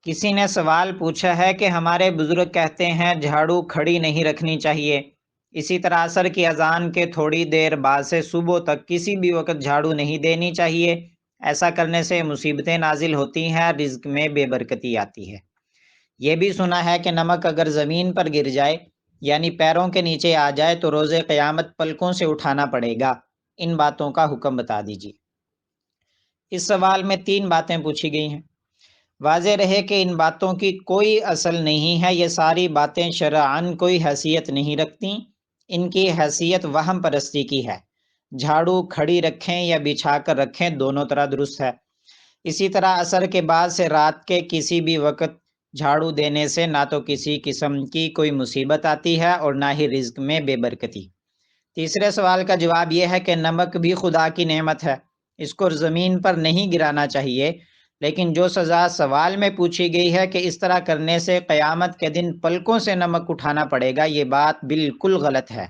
کسی نے سوال پوچھا ہے کہ ہمارے بزرگ کہتے ہیں جھاڑو کھڑی نہیں رکھنی چاہیے، اسی طرح عصر کی اذان کے تھوڑی دیر بعد سے صبح تک کسی بھی وقت جھاڑو نہیں دینی چاہیے۔ ایسا کرنے سے مصیبتیں نازل ہوتی ہیں، رزق میں بے برکتی آتی ہے۔ یہ بھی سنا ہے کہ نمک اگر زمین پر گر جائے یعنی پیروں کے نیچے آ جائے تو روز قیامت پلکوں سے اٹھانا پڑے گا۔ ان باتوں کا حکم بتا دیجیے۔ اس سوال میں 3 باتیں پوچھی گئی ہیں۔ واضح رہے کہ ان باتوں کی کوئی اصل نہیں ہے، یہ ساری باتیں شرعاً کوئی حیثیت نہیں رکھتی، ان کی حیثیت وہم پرستی کی ہے۔ جھاڑو کھڑی رکھیں یا بچھا کر رکھیں، دونوں طرح درست ہے۔ اسی طرح عصر کے بعد سے رات کے کسی بھی وقت جھاڑو دینے سے نہ تو کسی قسم کی کوئی مصیبت آتی ہے اور نہ ہی رزق میں بے برکتی۔ تیسرے سوال کا جواب یہ ہے کہ نمک بھی خدا کی نعمت ہے، اس کو زمین پر نہیں گرانا چاہیے، لیکن جو سزا سوال میں پوچھی گئی ہے کہ اس طرح کرنے سے قیامت کے دن پلکوں سے نمک اٹھانا پڑے گا، یہ بات بالکل غلط ہے۔